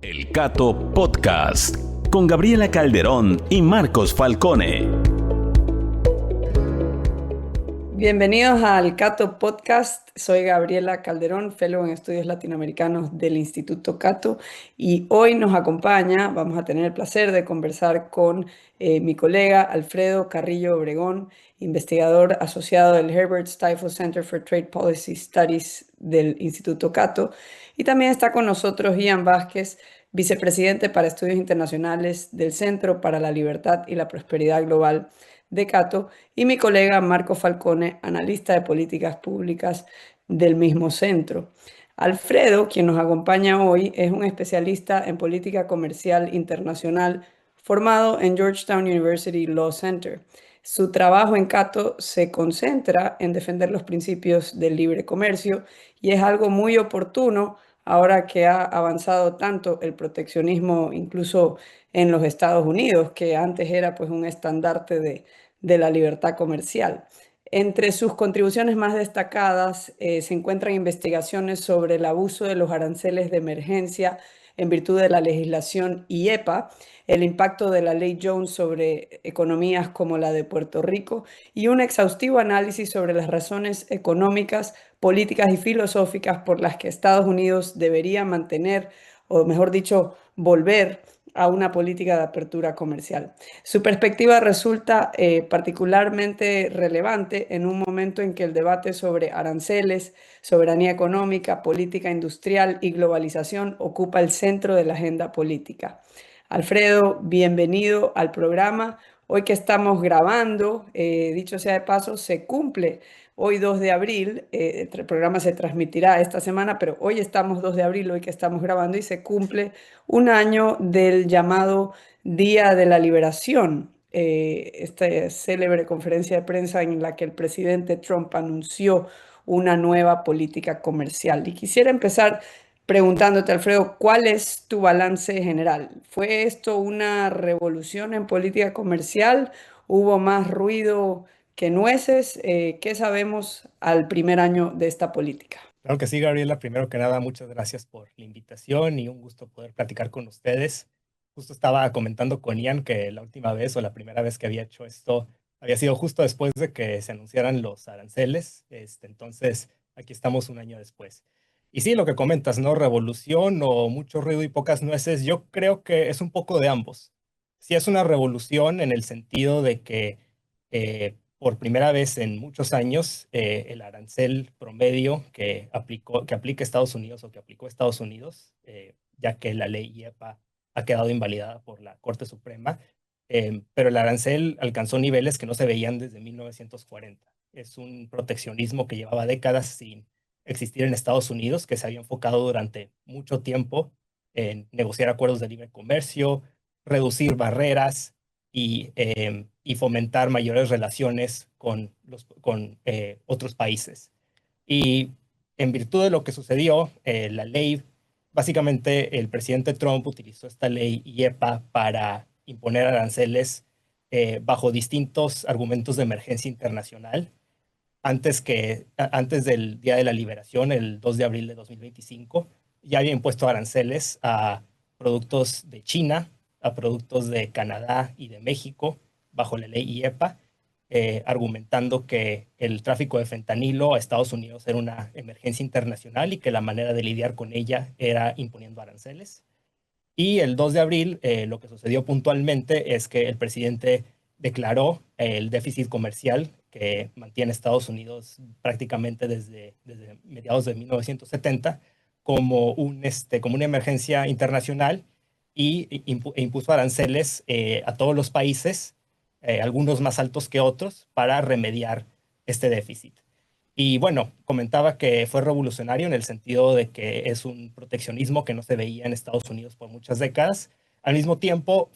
El Cato Podcast, con Gabriela Calderón y Marcos Falcone. Bienvenidos al Cato Podcast. Soy Gabriela Calderón, Fellow en Estudios Latinoamericanos del Instituto Cato, y hoy nos acompaña, vamos a tener el placer de conversar con mi colega Alfredo Carrillo Obregón, investigador asociado del Herbert Stifel Center for Trade Policy Studies del Instituto Cato, y también está con nosotros Ian Vázquez, vicepresidente para Estudios Internacionales del Centro para la Libertad y la Prosperidad Global de Cato, y mi colega Marco Falcone, analista de políticas públicas del mismo centro. Alfredo, quien nos acompaña hoy, es un especialista en política comercial internacional formado en Georgetown University Law Center. Su trabajo en Cato se concentra en defender los principios del libre comercio, y es algo muy oportuno ahora que ha avanzado tanto el proteccionismo, incluso en los Estados Unidos, que antes era pues un estandarte de la libertad comercial. Entre sus contribuciones más destacadas se encuentran investigaciones sobre el abuso de los aranceles de emergencia en virtud de la legislación IEPA, el impacto de la ley Jones sobre economías como la de Puerto Rico, y un exhaustivo análisis sobre las razones económicas, políticas y filosóficas por las que Estados Unidos debería mantener, o mejor dicho, volver a una política de apertura comercial. Su perspectiva resulta particularmente relevante en un momento en que el debate sobre aranceles, soberanía económica, política industrial y globalización ocupa el centro de la agenda política. Alfredo, bienvenido al programa. Hoy que estamos grabando, dicho sea de paso, se cumple hoy 2 de abril, el programa se transmitirá esta semana, pero hoy estamos 2 de abril, hoy que estamos grabando, y se cumple un año del llamado Día de la Liberación, esta célebre conferencia de prensa en la que el presidente Trump anunció una nueva política comercial. Y quisiera empezar preguntándote, Alfredo, ¿cuál es tu balance general? ¿Fue esto una revolución en política comercial? ¿Hubo más ruido que nueces? ¿Qué sabemos al primer año de esta política? Claro que sí, Gabriela. Primero que nada, muchas gracias por la invitación y un gusto poder platicar con ustedes. Justo estaba comentando con Ian que la última vez o la primera vez que había hecho esto había sido justo después de que se anunciaran los aranceles. Entonces, aquí estamos un año después. Y sí, lo que comentas, ¿no? Revolución o mucho ruido y pocas nueces, yo creo que es un poco de ambos. Sí es una revolución en el sentido de que por primera vez en muchos años, el arancel promedio que aplica Estados Unidos o que aplicó Estados Unidos, ya que la ley IEPA ha quedado invalidada por la Corte Suprema, pero el arancel alcanzó niveles que no se veían desde 1940. Es un proteccionismo que llevaba décadas sin existir en Estados Unidos, que se había enfocado durante mucho tiempo en negociar acuerdos de libre comercio, reducir barreras y fomentar mayores relaciones con otros países. Y en virtud de lo que sucedió, la ley, básicamente el presidente Trump utilizó esta ley IEPA para imponer aranceles bajo distintos argumentos de emergencia internacional. Antes del Día de la Liberación, el 2 de abril de 2025, ya había impuesto aranceles a productos de China, a productos de Canadá y de México, bajo la ley IEPA, argumentando que el tráfico de fentanilo a Estados Unidos era una emergencia internacional y que la manera de lidiar con ella era imponiendo aranceles. Y el 2 de abril, lo que sucedió puntualmente es que el presidente declaró el déficit comercial que mantiene Estados Unidos prácticamente desde mediados de 1970 como una emergencia internacional e impuso aranceles a todos los países, algunos más altos que otros, para remediar este déficit. Y bueno, comentaba que fue revolucionario en el sentido de que es un proteccionismo que no se veía en Estados Unidos por muchas décadas. Al mismo tiempo,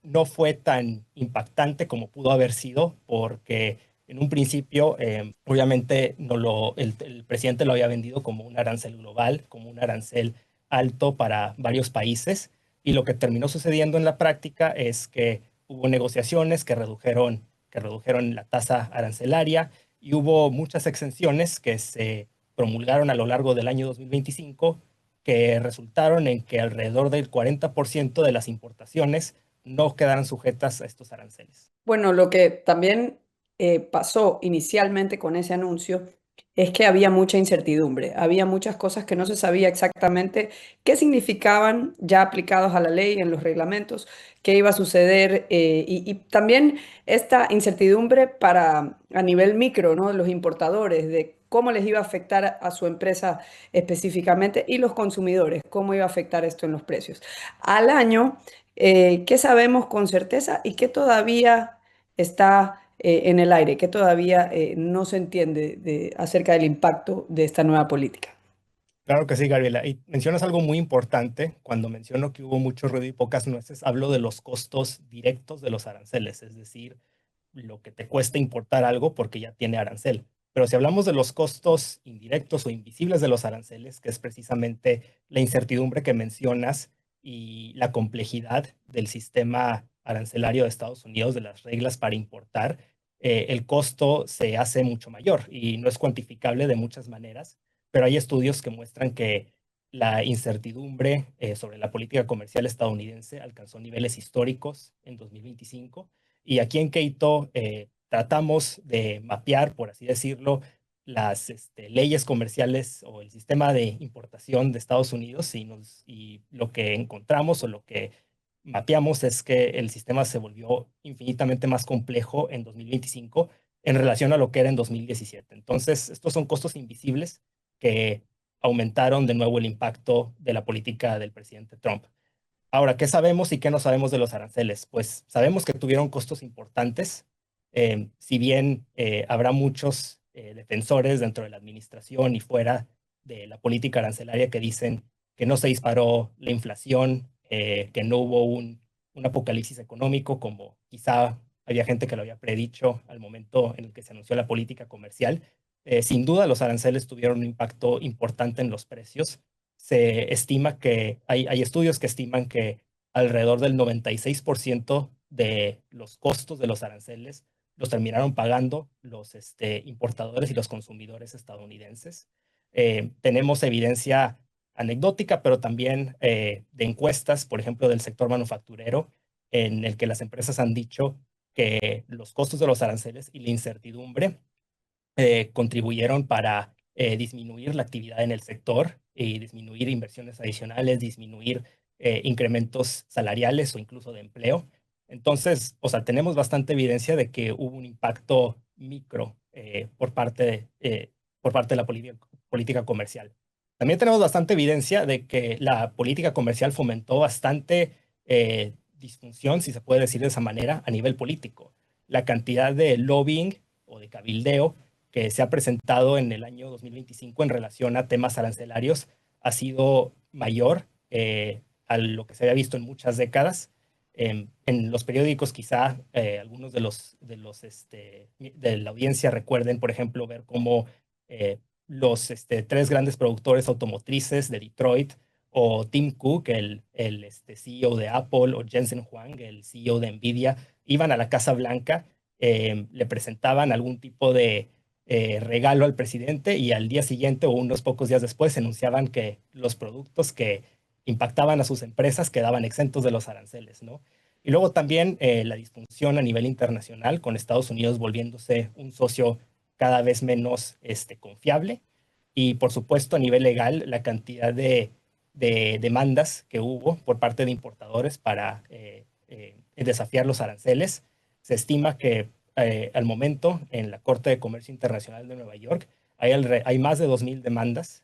no fue tan impactante como pudo haber sido, porque en un principio, obviamente, el presidente lo había vendido como un arancel global, como un arancel alto para varios países. Y lo que terminó sucediendo en la práctica es que hubo negociaciones que redujeron la tasa arancelaria y hubo muchas exenciones que se promulgaron a lo largo del año 2025 que resultaron en que alrededor del 40% de las importaciones no quedaran sujetas a estos aranceles. Bueno, lo que también pasó inicialmente con ese anuncio es que había mucha incertidumbre, había muchas cosas que no se sabía exactamente qué significaban ya aplicados a la ley, en los reglamentos, qué iba a suceder y también esta incertidumbre para a nivel micro, ¿no? Los importadores, de cómo les iba a afectar a su empresa específicamente y los consumidores, cómo iba a afectar esto en los precios. Al año qué sabemos con certeza y qué todavía está en el aire, qué todavía no se entiende acerca del impacto de esta nueva política. Claro que sí, Gabriela. Y mencionas algo muy importante. Cuando menciono que hubo mucho ruido y pocas nueces, hablo de los costos directos de los aranceles, es decir, lo que te cuesta importar algo porque ya tiene arancel. Pero si hablamos de los costos indirectos o invisibles de los aranceles, que es precisamente la incertidumbre que mencionas y la complejidad del sistema arancelario de Estados Unidos, de las reglas para importar, el costo se hace mucho mayor y no es cuantificable de muchas maneras, pero hay estudios que muestran que la incertidumbre sobre la política comercial estadounidense alcanzó niveles históricos en 2025 y aquí en Keito tratamos de mapear, por así decirlo, las leyes comerciales o el sistema de importación de Estados Unidos y lo que encontramos o lo que mapeamos es que el sistema se volvió infinitamente más complejo en 2025 en relación a lo que era en 2017. Entonces, estos son costos invisibles que aumentaron de nuevo el impacto de la política del presidente Trump. Ahora, ¿qué sabemos y qué no sabemos de los aranceles? Pues sabemos que tuvieron costos importantes, si bien habrá muchos defensores dentro de la administración y fuera de la política arancelaria que dicen que no se disparó la inflación, que no hubo un apocalipsis económico, como quizá había gente que lo había predicho al momento en el que se anunció la política comercial. Sin duda, los aranceles tuvieron un impacto importante en los precios. Se estima que hay estudios que estiman que alrededor del 96% de los costos de los aranceles los terminaron pagando los importadores y los consumidores estadounidenses. Tenemos evidencia anecdótica, pero también de encuestas, por ejemplo, del sector manufacturero, en el que las empresas han dicho que los costos de los aranceles y la incertidumbre contribuyeron para disminuir la actividad en el sector y disminuir inversiones adicionales, disminuir incrementos salariales o incluso de empleo. Entonces, o sea, tenemos bastante evidencia de que hubo un impacto micro por parte de la política comercial. También tenemos bastante evidencia de que la política comercial fomentó bastante disfunción, si se puede decir de esa manera, a nivel político. La cantidad de lobbying o de cabildeo que se ha presentado en el año 2025 en relación a temas arancelarios ha sido mayor a lo que se había visto en muchas décadas. En los periódicos quizá algunos de la audiencia recuerden, por ejemplo, ver cómo los tres grandes productores automotrices de Detroit o Tim Cook, el CEO de Apple, o Jensen Huang, el CEO de Nvidia, iban a la Casa Blanca, le presentaban algún tipo de regalo al presidente y al día siguiente o unos pocos días después anunciaban que los productos que impactaban a sus empresas quedaban exentos de los aranceles, ¿no? Y luego también la disfunción a nivel internacional, con Estados Unidos volviéndose un socio cada vez menos confiable. Y por supuesto, a nivel legal, la cantidad de demandas que hubo por parte de importadores para desafiar los aranceles. Se estima que al momento en la Corte de Comercio Internacional de Nueva York hay más de 2.000 demandas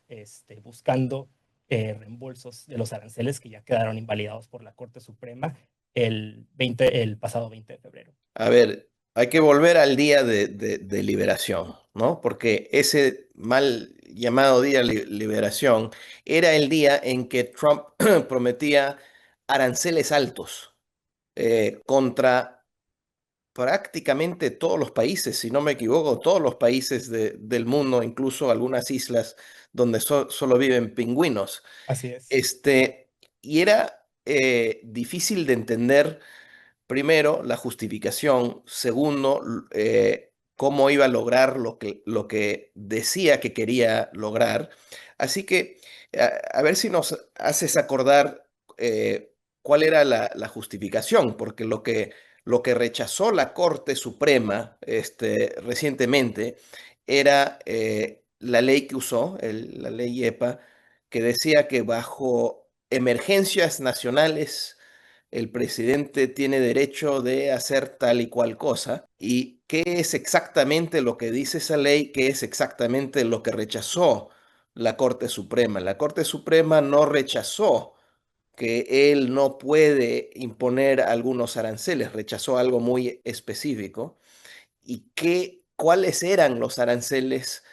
buscando reembolsos de los aranceles que ya quedaron invalidados por la Corte Suprema el pasado 20 de febrero. A ver, hay que volver al día de liberación, ¿no? Porque ese mal llamado día de liberación era el día en que Trump prometía aranceles altos contra prácticamente todos los países, si no me equivoco, todos los países del mundo, incluso algunas islas donde solo viven pingüinos. Así es. Y era difícil de entender. Primero, la justificación. Segundo, cómo iba a lograr lo que decía que quería lograr. Así que a ver si nos haces acordar cuál era la justificación, porque lo que rechazó la Corte Suprema recientemente era la ley que usó, la ley EPA, que decía que bajo emergencias nacionales el presidente tiene derecho de hacer tal y cual cosa. ¿Y qué es exactamente lo que dice esa ley? ¿Qué es exactamente lo que rechazó la Corte Suprema? La Corte Suprema no rechazó que él no puede imponer algunos aranceles, rechazó algo muy específico. ¿Y cuáles eran los aranceles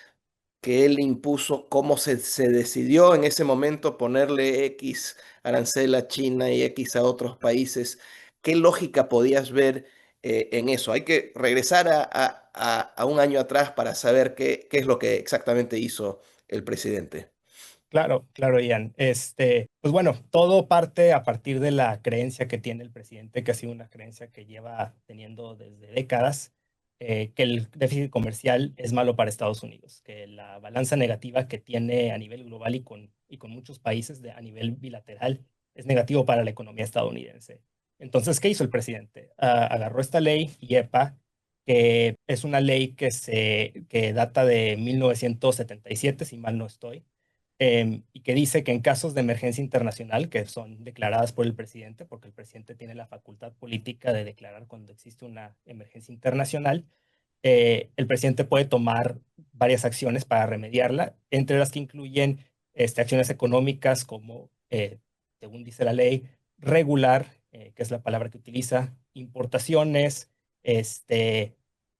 que él impuso? ¿Cómo se decidió en ese momento ponerle X arancel a China y X a otros países? ¿Qué lógica podías ver en eso? Hay que regresar a un año atrás para saber qué es lo que exactamente hizo el presidente. Claro, claro, Ian. Pues bueno, todo parte a partir de la creencia que tiene el presidente, que ha sido una creencia que lleva teniendo desde décadas, que el déficit comercial es malo para Estados Unidos, que la balanza negativa que tiene a nivel global y con muchos países a nivel bilateral es negativo para la economía estadounidense. Entonces, ¿qué hizo el presidente? Agarró esta ley, IEPA, que es una ley que data de 1977, si mal no estoy, y que dice que en casos de emergencia internacional, que son declaradas por el presidente, porque el presidente tiene la facultad política de declarar cuando existe una emergencia internacional, el presidente puede tomar varias acciones para remediarla, entre las que incluyen acciones económicas como, según dice la ley, regular, que es la palabra que utiliza, importaciones,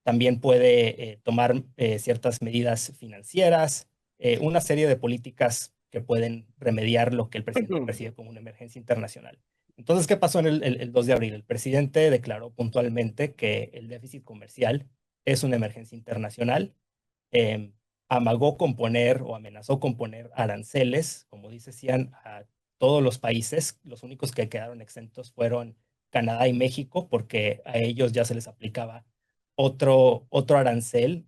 también puede tomar ciertas medidas financieras, una serie de políticas que pueden remediar lo que el presidente percibe como una emergencia internacional. Entonces, ¿qué pasó en el 2 de abril? El presidente declaró puntualmente que el déficit comercial es una emergencia internacional, eh, amagó con poner o amenazó con poner aranceles, como dice Cian, a todos los países. Los únicos que quedaron exentos fueron Canadá y México, porque a ellos ya se les aplicaba otro arancel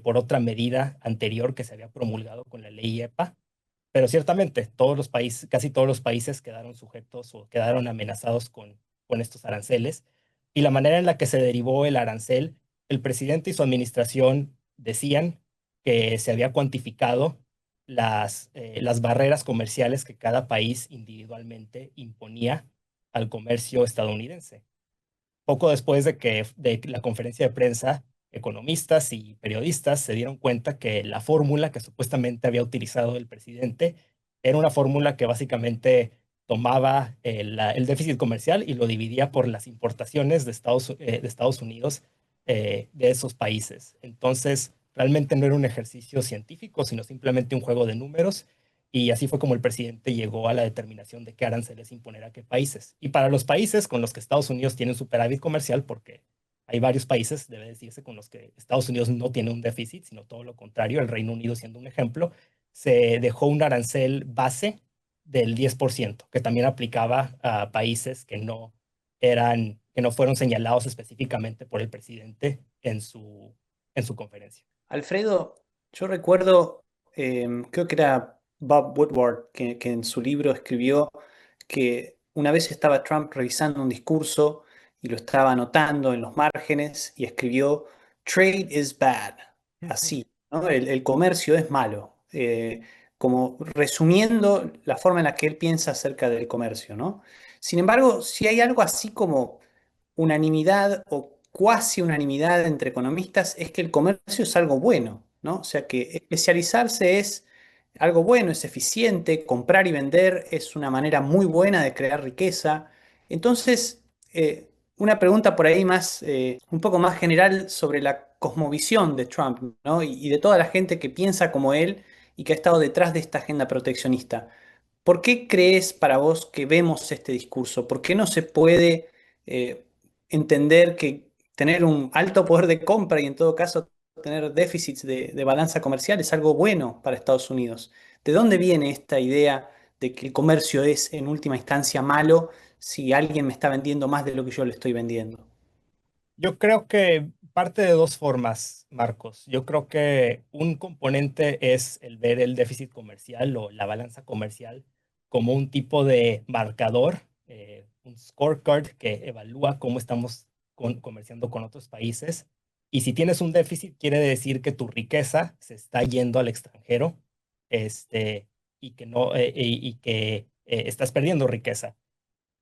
por otra medida anterior que se había promulgado con la ley EPA. Pero ciertamente todos los países, casi todos los países quedaron sujetos o quedaron amenazados con estos aranceles. Y la manera en la que se derivó el arancel, el presidente y su administración decían que se había cuantificado las barreras comerciales que cada país individualmente imponía al comercio estadounidense. Poco después de la conferencia de prensa, economistas y periodistas se dieron cuenta que la fórmula que supuestamente había utilizado el presidente era una fórmula que básicamente tomaba el déficit comercial y lo dividía por las importaciones de Estados Unidos de esos países. Entonces, realmente no era un ejercicio científico, sino simplemente un juego de números. Y así fue como el presidente llegó a la determinación de qué aranceles imponer a qué países. Y para los países con los que Estados Unidos tiene un superávit comercial, porque hay varios países, debe decirse, con los que Estados Unidos no tiene un déficit, sino todo lo contrario, el Reino Unido siendo un ejemplo, se dejó un arancel base del 10%, que también aplicaba a países que no fueron señalados específicamente por el presidente en su conferencia. Alfredo, yo recuerdo, creo que era Bob Woodward, que en su libro escribió que una vez estaba Trump revisando un discurso y lo estaba anotando en los márgenes y escribió, Trade is bad, así, ¿no? El comercio es malo, como resumiendo la forma en la que él piensa acerca del comercio, ¿no? Sin embargo, si hay algo así como unanimidad o cuasi unanimidad entre economistas es que el comercio es algo bueno, ¿no? O sea que especializarse es algo bueno, es eficiente, comprar y vender es una manera muy buena de crear riqueza. Entonces, una pregunta por ahí más, un poco más general sobre la cosmovisión de Trump, ¿no? Y de toda la gente que piensa como él y que ha estado detrás de esta agenda proteccionista. ¿Por qué crees para vos que vemos este discurso? ¿Por qué no se puede eh, entender que tener un alto poder de compra y en todo caso tener déficits de balanza comercial es algo bueno para Estados Unidos? ¿De dónde viene esta idea de que el comercio es en última instancia malo si alguien me está vendiendo más de lo que yo le estoy vendiendo? Yo creo que parte de dos formas, Marcos. Yo creo que un componente es el ver el déficit comercial o la balanza comercial como un tipo de marcador, un scorecard que evalúa cómo estamos comerciando con otros países. Y si tienes un déficit, quiere decir que tu riqueza se está yendo al extranjero, y que no, y que estás perdiendo riqueza.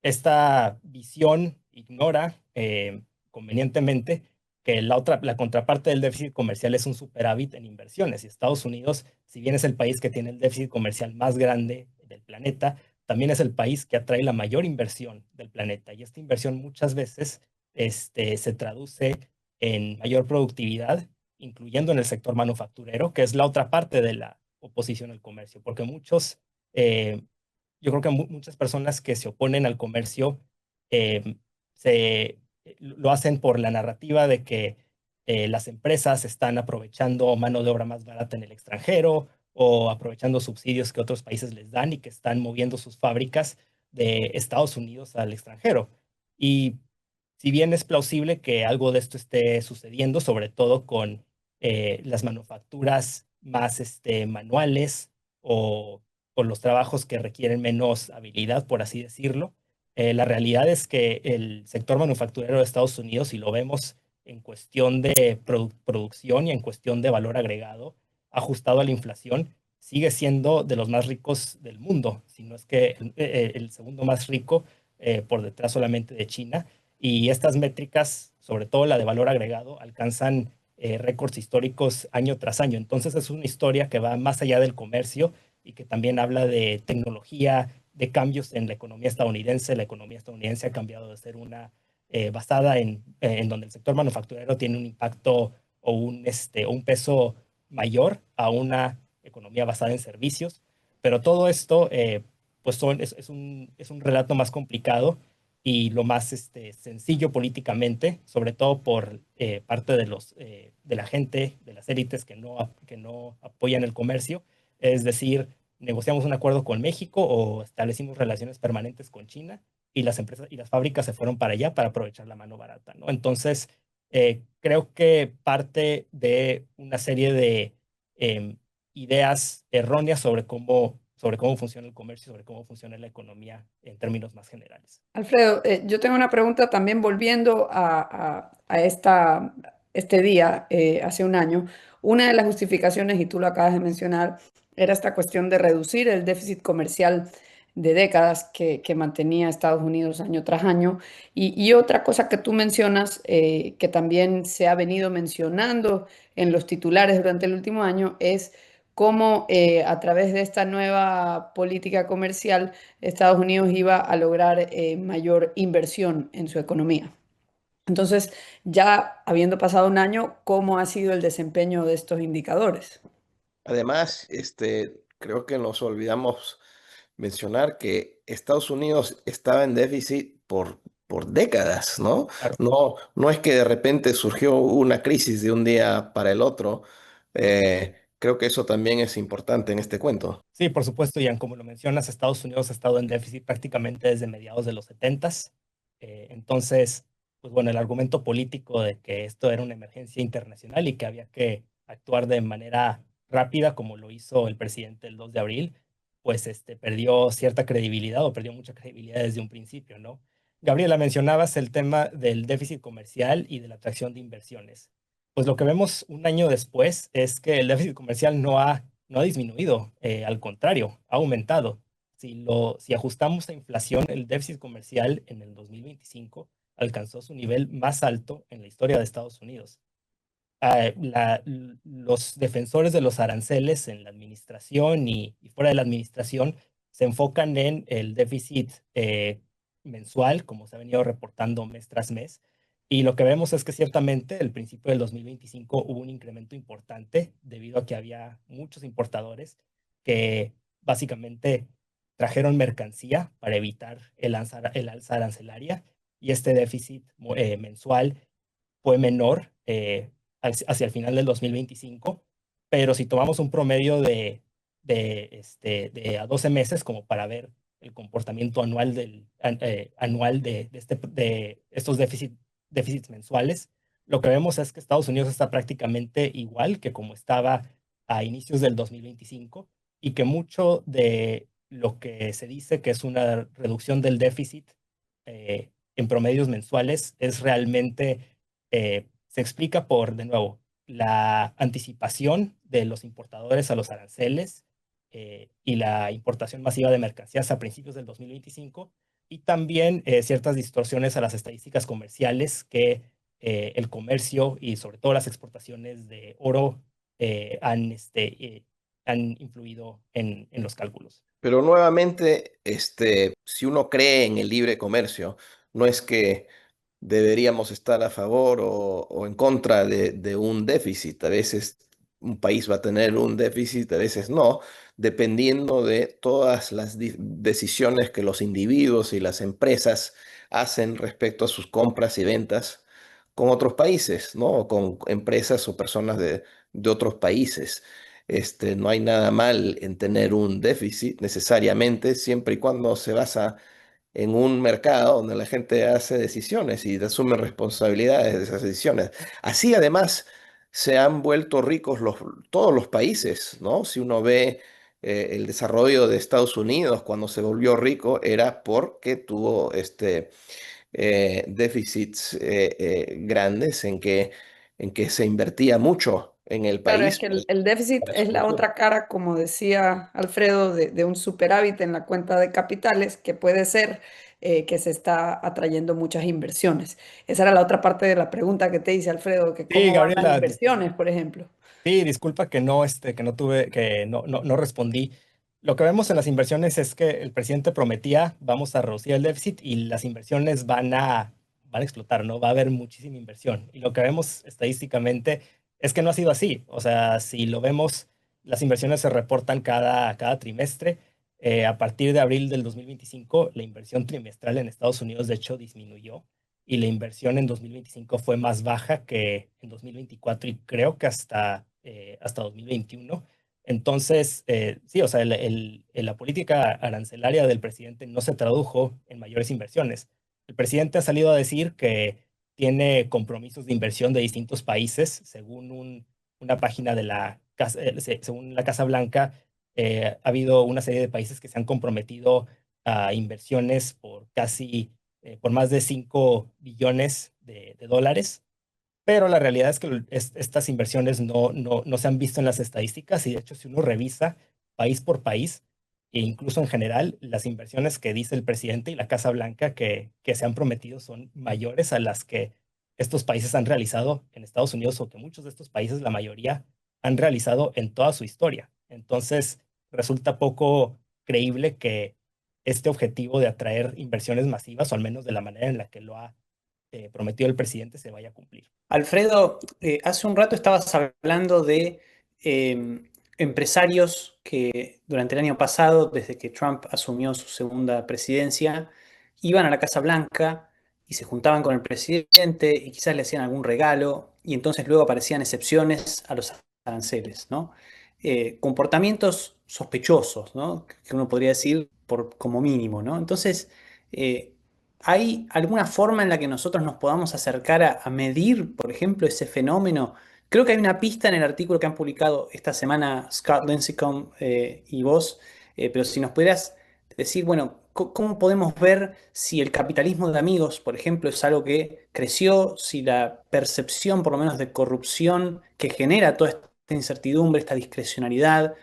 Esta visión ignora convenientemente que la contraparte del déficit comercial es un superávit en inversiones. Y Estados Unidos, si bien es el país que tiene el déficit comercial más grande del planeta, también es el país que atrae la mayor inversión del planeta. Y esta inversión muchas veces se traduce en mayor productividad, incluyendo en el sector manufacturero, que es la otra parte de la oposición al comercio, porque eh, yo creo que muchas personas que se oponen al comercio eh, lo hacen por la narrativa de que las empresas están aprovechando mano de obra más barata en el extranjero o aprovechando subsidios que otros países les dan y que están moviendo sus fábricas de Estados Unidos al extranjero. Y si bien es plausible que algo de esto esté sucediendo, sobre todo con las manufacturas más manuales o por los trabajos que requieren menos habilidad, por así decirlo. La realidad es que el sector manufacturero de Estados Unidos, si lo vemos en cuestión de producción y en cuestión de valor agregado, ajustado a la inflación, sigue siendo de los más ricos del mundo, si no es que el segundo más rico, por detrás solamente de China. Y estas métricas, sobre todo la de valor agregado, alcanzan récords históricos año tras año. Entonces es una historia que va más allá del comercio y que también habla de tecnología, de cambios en la economía estadounidense. La economía estadounidense ha cambiado de ser una basada en donde el sector manufacturero tiene un impacto o un peso mayor a una economía basada en servicios. Pero todo esto pues es un relato más complicado y lo más sencillo políticamente, sobre todo por parte de la gente, de las élites que no apoyan el comercio. Es decir, negociamos un acuerdo con México o establecimos relaciones permanentes con China y las empresas y las fábricas se fueron para allá para aprovechar la mano barata, ¿no? Entonces, creo que parte de una serie de eh, ideas erróneas sobre cómo funciona el comercio, sobre cómo funciona la economía en términos más generales. Alfredo, yo tengo una pregunta también volviendo este día, hace un año. Una de las justificaciones, y tú lo acabas de mencionar, era esta cuestión de reducir el déficit comercial de décadas que mantenía Estados Unidos año tras año. Y otra cosa que tú mencionas, que también se ha venido mencionando en los titulares durante el último año, es cómo a través de esta nueva política comercial, Estados Unidos iba a lograr mayor inversión en su economía. Entonces, ya habiendo pasado un año, ¿cómo ha sido el desempeño de estos indicadores? Además, creo que nos olvidamos mencionar que Estados Unidos estaba en déficit por décadas, ¿no? Claro. No es que de repente surgió una crisis de un día para el otro. Creo que eso también es importante en este cuento. Sí, por supuesto, Ian, como lo mencionas, Estados Unidos ha estado en déficit prácticamente desde mediados de los 70s. Entonces, pues bueno, el argumento político de que esto era una emergencia internacional y que había que actuar de manera rápida, como lo hizo el presidente el 2 de abril, pues perdió cierta credibilidad o perdió mucha credibilidad desde un principio, ¿no? Gabriela, mencionabas el tema del déficit comercial y de la atracción de inversiones. Pues lo que vemos un año después es que el déficit comercial no ha disminuido, al contrario, ha aumentado. Si ajustamos a inflación, el déficit comercial en el 2025 alcanzó su nivel más alto en la historia de Estados Unidos. Los defensores de los aranceles en la administración y fuera de la administración se enfocan en el déficit mensual, como se ha venido reportando mes tras mes. Y lo que vemos es que ciertamente al principio del 2025 hubo un incremento importante debido a que había muchos importadores que básicamente trajeron mercancía para evitar el alza arancelaria y este déficit mensual fue menor hacia el final del 2025, pero si tomamos un promedio de a 12 meses como para ver el comportamiento anual, anual de estos déficits mensuales, lo que vemos es que Estados Unidos está prácticamente igual que como estaba a inicios del 2025 y que mucho de lo que se dice que es una reducción del déficit en promedios mensuales es realmente, se explica por, de nuevo, la anticipación de los importadores a los aranceles y la importación masiva de mercancías a principios del 2025 y también ciertas distorsiones a las estadísticas comerciales que el comercio y sobre todo las exportaciones de oro han influido en los cálculos. Pero nuevamente, si uno cree en el libre comercio, no es que deberíamos estar a favor o en contra de un déficit. A veces un país va a tener un déficit, a veces no, dependiendo de todas las decisiones que los individuos y las empresas hacen respecto a sus compras y ventas con otros países, ¿no? O con empresas o personas de otros países. No hay nada mal en tener un déficit necesariamente, siempre y cuando se basa en un mercado donde la gente hace decisiones y asume responsabilidades de esas decisiones. Así además se han vuelto ricos todos los países, ¿no? Si uno ve el desarrollo de Estados Unidos cuando se volvió rico era porque tuvo déficits grandes en que se invertía mucho en el Claro, es país que para el déficit para es su la cultura. otra cara, como decía Alfredo, de un superávit en la cuenta de capitales que puede ser que se está atrayendo muchas inversiones. Esa era la otra parte de la pregunta que te hice, Alfredo, que Sí, cómo van las Gabriela, inversiones, por ejemplo. sí, disculpa que no tuve, que no respondí. Lo que vemos en las inversiones es que el presidente prometía, vamos a reducir el déficit y las inversiones van a explotar, ¿no? Va a haber muchísima inversión. Y lo que vemos estadísticamente es que no ha sido así. O sea, si lo vemos, las inversiones se reportan cada trimestre. A partir de abril del 2025, la inversión trimestral en Estados Unidos, de hecho, disminuyó y la inversión en 2025 fue más baja que en 2024 y creo que hasta 2021. Entonces, sí, o sea, la política arancelaria del presidente no se tradujo en mayores inversiones. El presidente ha salido a decir que tiene compromisos de inversión de distintos países, según una página de según la Casa Blanca, ha habido una serie de países que se han comprometido a inversiones por más de 5 billones de dólares, pero la realidad es que estas inversiones no se han visto en las estadísticas y de hecho si uno revisa país por país e incluso en general, las inversiones que dice el presidente y la Casa Blanca que se han prometido son mayores a las que estos países han realizado en Estados Unidos o que muchos de estos países, la mayoría, han realizado en toda su historia. Entonces, resulta poco creíble que este objetivo de atraer inversiones masivas, o al menos de la manera en la que lo ha prometido el presidente, se vaya a cumplir. Alfredo, hace un rato estabas hablando de empresarios que durante el año pasado, desde que Trump asumió su segunda presidencia, iban a la Casa Blanca y se juntaban con el presidente y quizás le hacían algún regalo y entonces luego aparecían excepciones a los aranceles, ¿no? Comportamientos sospechosos, ¿no? Que uno podría decir como mínimo, ¿no? Entonces, eh, ¿hay alguna forma en la que nosotros nos podamos acercar a medir, por ejemplo, ese fenómeno? Creo que hay una pista en el artículo que han publicado esta semana Scott Lincicome y vos, pero si nos pudieras decir, bueno, ¿cómo podemos ver si el capitalismo de amigos, por ejemplo, es algo que creció, si la percepción, por lo menos, de corrupción que genera toda esta incertidumbre, esta discrecionalidad,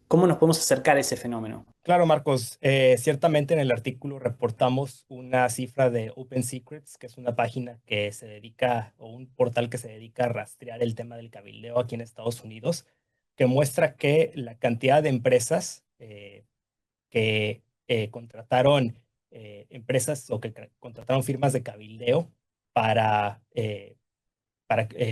cómo nos podemos acercar a ese fenómeno? Claro, Marcos, ciertamente en el artículo reportamos una cifra de Open Secrets, que es una página que se dedica, o un portal que se dedica a rastrear el tema del cabildeo aquí en Estados Unidos, que muestra que la cantidad de empresas que contrataron empresas o que contrataron firmas de cabildeo para,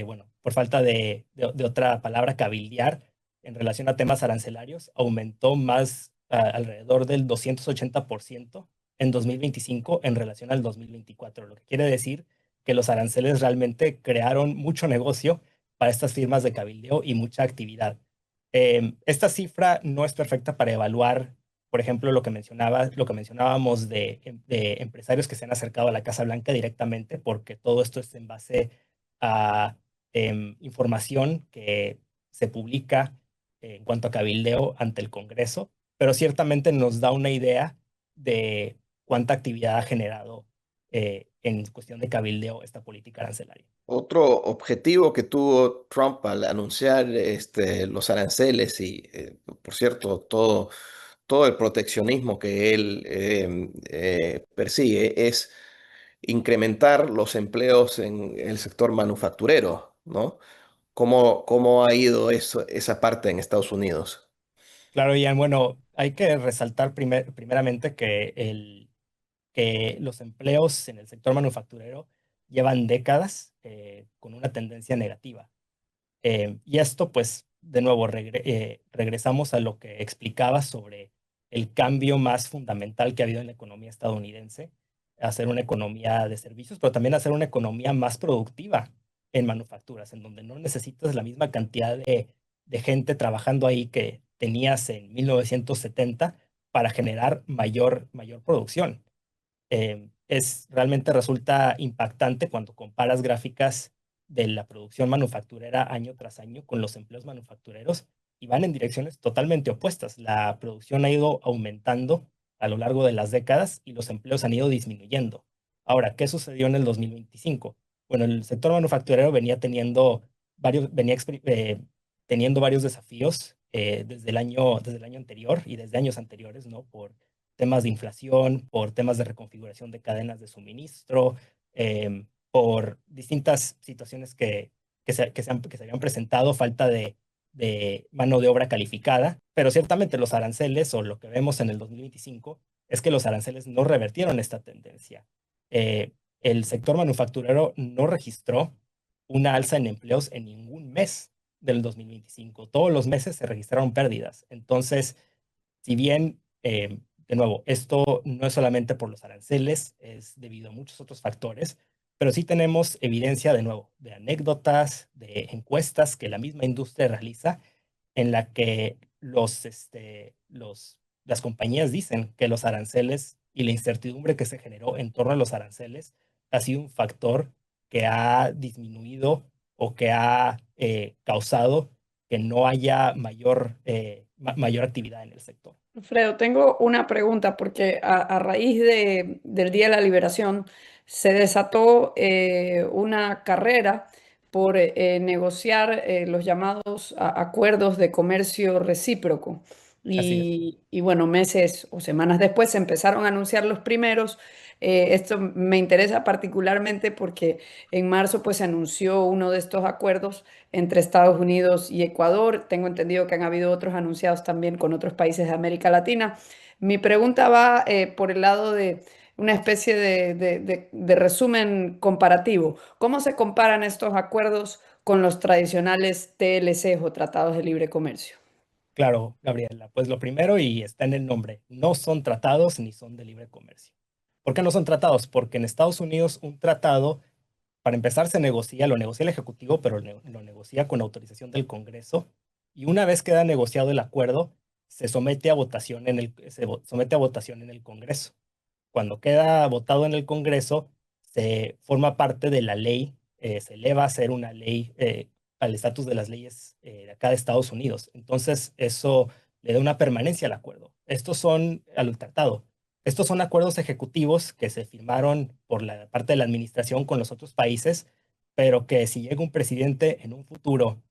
bueno, por falta de otra palabra, cabildear en relación a temas arancelarios, aumentó más alrededor del 280% en 2025 en relación al 2024, lo que quiere decir que los aranceles realmente crearon mucho negocio para estas firmas de cabildeo y mucha actividad. Esta cifra no es perfecta para evaluar, por ejemplo, lo que mencionábamos de empresarios que se han acercado a la Casa Blanca directamente, porque todo esto es en base a información que se publica en cuanto a cabildeo ante el Congreso, pero ciertamente nos da una idea de cuánta actividad ha generado en cuestión de cabildeo esta política arancelaria. Otro objetivo que tuvo Trump al anunciar los aranceles y, por cierto, todo el proteccionismo que él persigue es incrementar los empleos en el sector manufacturero, ¿no? ¿Cómo ha ido esa parte en Estados Unidos? Claro, Ian, bueno, hay que resaltar primeramente que los empleos en el sector manufacturero llevan décadas con una tendencia negativa. Y esto, pues, de nuevo, regresamos a lo que explicaba sobre el cambio más fundamental que ha habido en la economía estadounidense, hacer una economía de servicios, pero también hacer una economía más productiva en manufacturas, en donde no necesitas la misma cantidad de gente trabajando ahí que tenías en 1970 para generar mayor producción. Realmente resulta impactante cuando comparas gráficas de la producción manufacturera año tras año con los empleos manufactureros y van en direcciones totalmente opuestas. La producción ha ido aumentando a lo largo de las décadas y los empleos han ido disminuyendo. Ahora, ¿qué sucedió en el 2025? Bueno, el sector manufacturero teniendo varios desafíos desde el año anterior y desde años anteriores, ¿no? Por temas de inflación, por temas de reconfiguración de cadenas de suministro, por distintas situaciones que se habían presentado, falta de mano de obra calificada, pero ciertamente los aranceles o lo que vemos en el 2025 es que los aranceles no revertieron esta tendencia. El sector manufacturero no registró una alza en empleos en ningún mes del 2025. Todos los meses se registraron pérdidas. Entonces, si bien de nuevo, esto no es solamente por los aranceles, es debido a muchos otros factores, pero sí tenemos evidencia de nuevo de anécdotas, de encuestas que la misma industria realiza en la que las compañías dicen que los aranceles y la incertidumbre que se generó en torno a los aranceles ha sido un factor que ha disminuido o que ha causado que no haya mayor actividad en el sector. Alfredo, tengo una pregunta porque a raíz del Día de la Liberación se desató una carrera por negociar los llamados acuerdos de comercio recíproco. Así es. Y bueno, meses o semanas después se empezaron a anunciar los primeros. Esto me interesa particularmente porque en marzo pues se anunció uno de estos acuerdos entre Estados Unidos y Ecuador. Tengo entendido que han habido otros anunciados también con otros países de América Latina. Mi pregunta va por el lado de una especie de resumen comparativo. ¿Cómo se comparan estos acuerdos con los tradicionales TLCs o tratados de libre comercio? Claro, Gabriela, pues lo primero y está en el nombre, no son tratados ni son de libre comercio. ¿Por qué no son tratados? Porque en Estados Unidos un tratado, para empezar, lo negocia el Ejecutivo, pero lo negocia con autorización del Congreso, y una vez queda negociado el acuerdo, se somete a votación somete a votación en el Congreso. Cuando queda votado en el Congreso, se forma parte de la ley, se eleva a ser una ley al estatus de las leyes de acá de Estados Unidos. Entonces, eso le da una permanencia al acuerdo. Al tratado. Estos son acuerdos ejecutivos que se firmaron por la parte de la administración con los otros países, pero que si llega un presidente en un futuro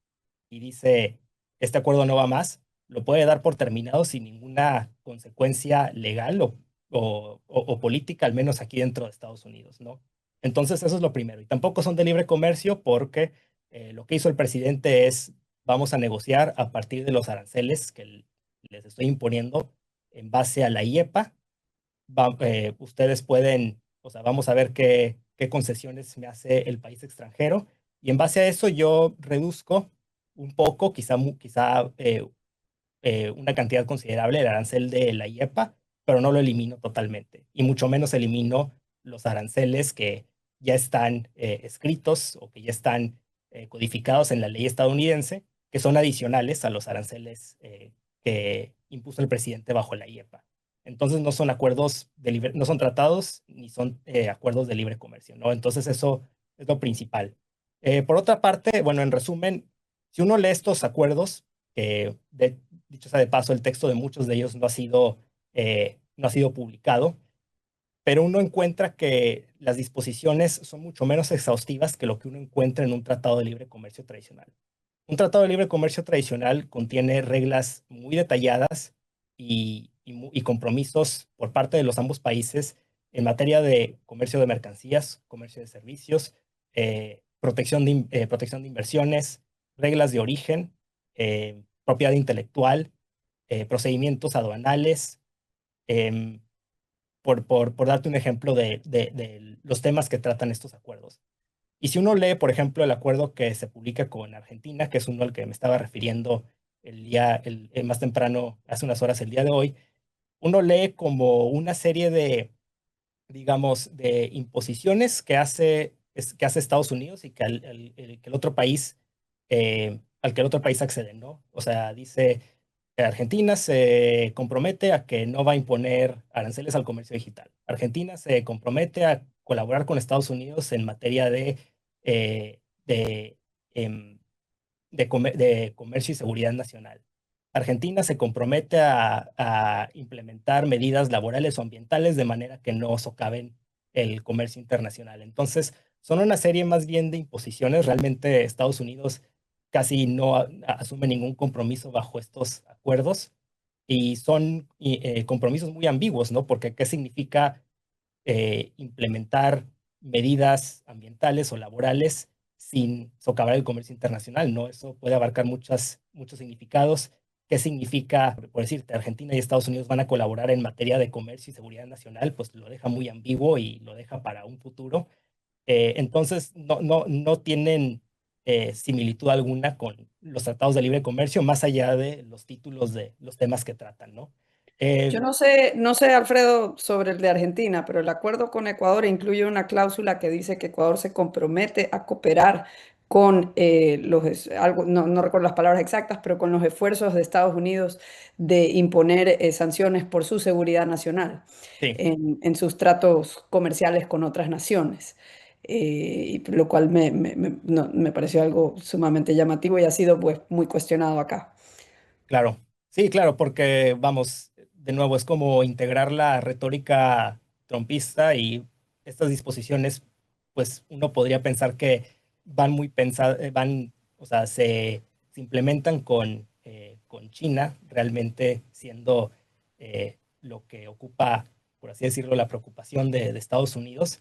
y dice, este acuerdo no va más, lo puede dar por terminado sin ninguna consecuencia legal o política, al menos aquí dentro de Estados Unidos, ¿no? Entonces, eso es lo primero. Y tampoco son de libre comercio porque lo que hizo el presidente es, vamos a negociar a partir de los aranceles que les estoy imponiendo en base a la IEPA. Ustedes pueden, o sea, vamos a ver qué concesiones me hace el país extranjero y en base a eso yo reduzco un poco, una cantidad considerable el arancel de la IEPA, pero no lo elimino totalmente y mucho menos elimino los aranceles que ya están escritos o que ya están codificados en la ley estadounidense, que son adicionales a los aranceles que impuso el presidente bajo la IEPA. Entonces no son tratados ni son acuerdos de libre comercio, ¿no? Entonces eso es lo principal. Por otra parte, bueno, en resumen, si uno lee estos acuerdos, dicho sea de paso, el texto de muchos de ellos no ha sido publicado, pero uno encuentra que las disposiciones son mucho menos exhaustivas que lo que uno encuentra en un tratado de libre comercio tradicional. Un tratado de libre comercio tradicional contiene reglas muy detalladas y compromisos por parte de los ambos países en materia de comercio de mercancías, comercio de servicios, protección de inversiones, reglas de origen, propiedad intelectual, procedimientos aduanales, em, por darte un ejemplo de los temas que tratan estos acuerdos. Y si uno lee, por ejemplo, el acuerdo que se publica con Argentina, que es uno al que me estaba refiriendo el más temprano, hace unas horas, el día de hoy, uno lee como una serie digamos, de imposiciones que hace Estados Unidos y que que el otro país, al que el otro país accede, ¿no? O sea, dice que Argentina se compromete a que no va a imponer aranceles al comercio digital. Argentina se compromete a colaborar con Estados Unidos en materia eh, de, em, de comercio y seguridad nacional. Argentina se compromete a implementar medidas laborales o ambientales de manera que no socaven el comercio internacional. Entonces, son una serie más bien de imposiciones. Realmente Estados Unidos casi no asume ningún compromiso bajo estos acuerdos y son compromisos muy ambiguos, ¿no? Porque ¿qué significa implementar medidas ambientales o laborales sin socavar el comercio internacional, ¿no? Eso puede abarcar muchos significados. ¿Qué significa, por decirte, Argentina y Estados Unidos van a colaborar en materia de comercio y seguridad nacional? Pues lo deja muy ambiguo y lo deja para un futuro. Entonces, no tienen similitud alguna con los tratados de libre comercio, más allá de los títulos de los temas que tratan, ¿no? Yo Eh, no sé, Alfredo, sobre el de Argentina, pero el acuerdo con Ecuador incluye una cláusula que dice que Ecuador se compromete a cooperar con no recuerdo las palabras exactas, pero con los esfuerzos de Estados Unidos de imponer sanciones por su seguridad nacional sí. en sus tratos comerciales con otras naciones. Lo cual me pareció algo sumamente llamativo y ha sido pues muy cuestionado acá. Claro, sí, claro, porque vamos, de nuevo, es como integrar la retórica trumpista y estas disposiciones, pues uno podría pensar que van muy pensadas, o sea, se implementan con China, realmente siendo lo que ocupa, por así decirlo, la preocupación de Estados Unidos.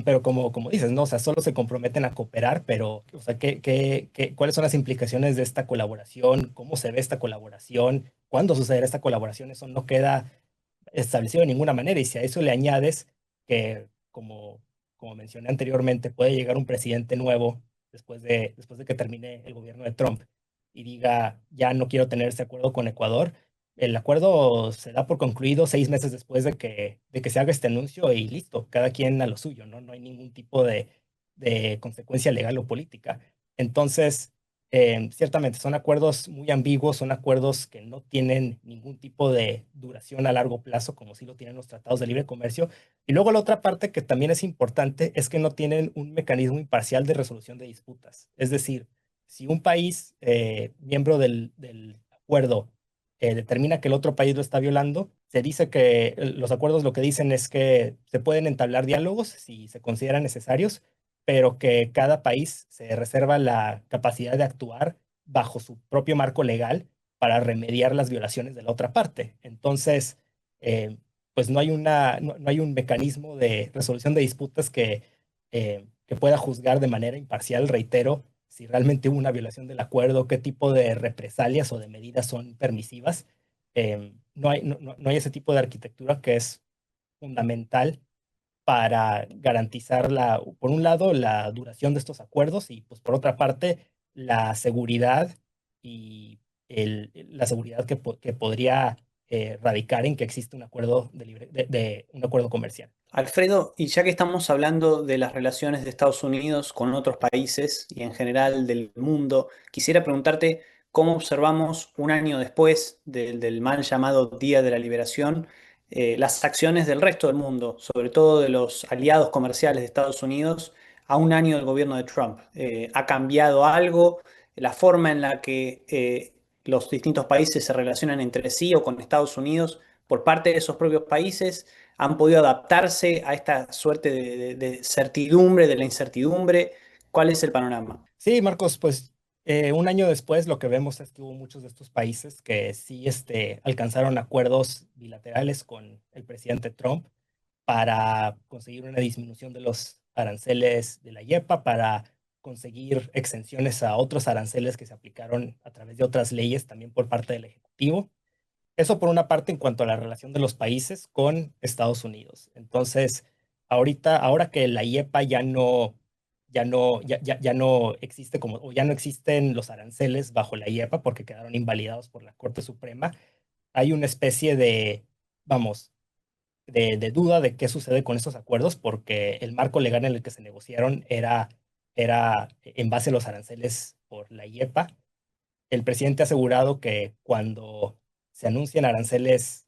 Pero como dices, ¿no? O sea, solo se comprometen a cooperar, pero, o sea, ¿cuáles son las implicaciones de esta colaboración? ¿Cómo se ve esta colaboración? ¿Cuándo sucederá esta colaboración? Eso no queda establecido de ninguna manera. Y si a eso le añades que, como mencioné anteriormente, puede llegar un presidente nuevo después de que termine el gobierno de Trump y diga, ya no quiero tener este acuerdo con Ecuador, el acuerdo se da por concluido 6 meses después de que se haga este anuncio y listo, cada quien a lo suyo, ¿no? No hay ningún tipo de consecuencia legal o política. Entonces, ciertamente son acuerdos muy ambiguos, son acuerdos que no tienen ningún tipo de duración a largo plazo, como sí lo tienen los tratados de libre comercio. Y luego la otra parte que también es importante es que no tienen un mecanismo imparcial de resolución de disputas. Es decir, si un país miembro del acuerdo determina que el otro país lo está violando, se dice que los acuerdos lo que dicen es que se pueden entablar diálogos si se consideran necesarios, pero que cada país se reserva la capacidad de actuar bajo su propio marco legal para remediar las violaciones de la otra parte. Entonces, eh, pues no hay un mecanismo de resolución de disputas que pueda juzgar de manera imparcial, reitero, si realmente hubo una violación del acuerdo, qué tipo de represalias o de medidas son permisivas. No hay ese tipo de arquitectura que es fundamental para garantizar, por un lado, la duración de estos acuerdos y, pues, por otra parte, la seguridad y la seguridad que podría radicar en que existe un acuerdo un acuerdo comercial. Alfredo, y ya que estamos hablando de las relaciones de Estados Unidos con otros países y en general del mundo, quisiera preguntarte cómo observamos un año después del mal llamado Día de la Liberación, las acciones del resto del mundo, sobre todo de los aliados comerciales de Estados Unidos, a un año del gobierno de Trump? ¿Ha cambiado algo? ¿La forma en la que los distintos países se relacionan entre sí o con Estados Unidos por parte de esos propios países? ¿Han podido adaptarse a esta suerte de certidumbre, de la incertidumbre? ¿Cuál es el panorama? Sí, Marcos, pues un año después lo que vemos es que hubo muchos de estos países que sí alcanzaron acuerdos bilaterales con el presidente Trump para conseguir una disminución de los aranceles de la IEPA, para conseguir exenciones a otros aranceles que se aplicaron a través de otras leyes también por parte del Ejecutivo. Eso por una parte en cuanto a la relación de los países con Estados Unidos. Entonces, ahora que la IEPA ya no existe o ya no existen los aranceles bajo la IEPA porque quedaron invalidados por la Corte Suprema, hay una especie vamos, de duda de qué sucede con estos acuerdos porque el marco legal en el que se negociaron era en base a los aranceles por la IEPA. El presidente ha asegurado que cuando se anuncien aranceles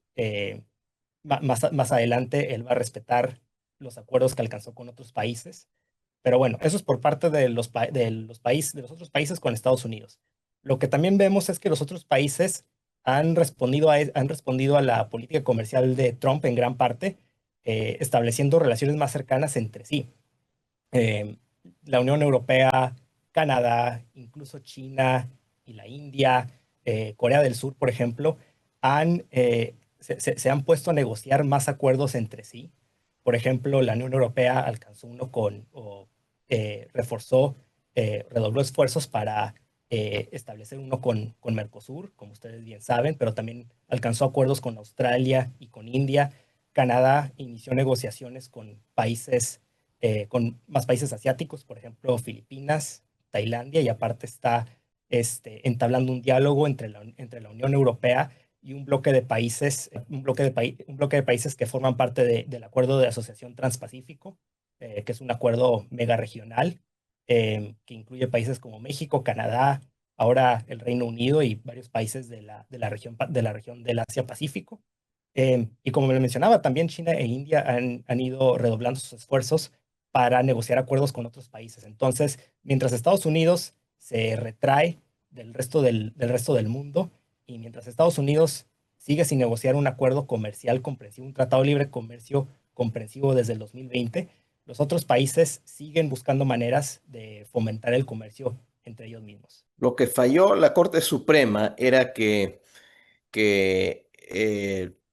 más adelante, él va a respetar los acuerdos que alcanzó con otros países. Pero bueno, eso es por parte de de los otros países con Estados Unidos. Lo que también vemos es que los otros países han respondido a la política comercial de Trump en gran parte, estableciendo relaciones más cercanas entre sí. eh, la Unión Europea, Canadá, incluso China y la India, Corea del Sur, por ejemplo, se han puesto a negociar más acuerdos entre sí. Por ejemplo, la Unión Europea alcanzó uno reforzó, redobló esfuerzos para establecer uno con Mercosur, como ustedes bien saben, pero también alcanzó acuerdos con Australia y con India. Canadá inició negociaciones con más países asiáticos, por ejemplo, Filipinas, Tailandia, y aparte está entablando un diálogo entre la Unión Europea y un bloque de países, un bloque de países que forman parte del Acuerdo de Asociación Transpacífico, que es un acuerdo mega regional que incluye países como México, Canadá, ahora el Reino Unido y varios países de la región del Asia-Pacífico. Y como me mencionaba, también China e India han ido redoblando sus esfuerzos para negociar acuerdos con otros países. Entonces, mientras Estados Unidos se retrae del resto del mundo y mientras Estados Unidos sigue sin negociar un acuerdo comercial comprensivo, un tratado de libre comercio comprensivo desde el 2020, los otros países siguen buscando maneras de fomentar el comercio entre ellos mismos. Lo que falló la Corte Suprema era que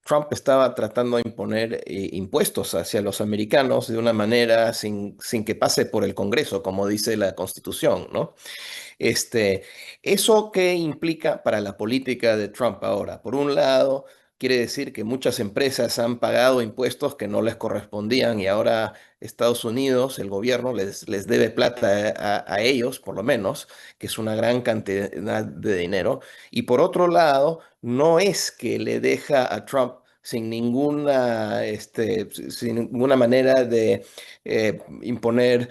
Trump estaba tratando de imponer impuestos hacia los americanos de una manera sin que pase por el Congreso, como dice la Constitución, ¿no? Este, ¿Eso qué implica para la política de Trump ahora? Por un lado, quiere decir que muchas empresas han pagado impuestos que no les correspondían y ahora Estados Unidos, el gobierno, les debe plata a ellos, por lo menos, que es una gran cantidad de dinero. Y por otro lado, no es que le deja a Trump sin ninguna manera de imponer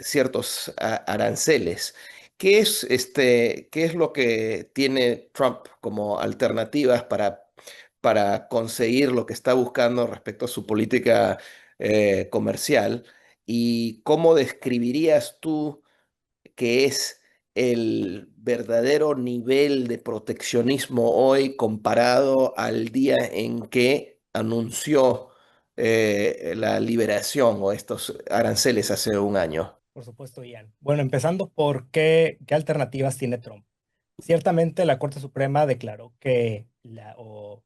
ciertos aranceles. ¿Qué es lo que tiene Trump como alternativas para conseguir lo que está buscando respecto a su política comercial? ¿Y cómo describirías tú que es el verdadero nivel de proteccionismo hoy comparado al día en que anunció la liberación o estos aranceles hace un año? Por supuesto, Ian. Bueno, empezando por qué alternativas tiene Trump. Ciertamente la Corte Suprema declaró declaró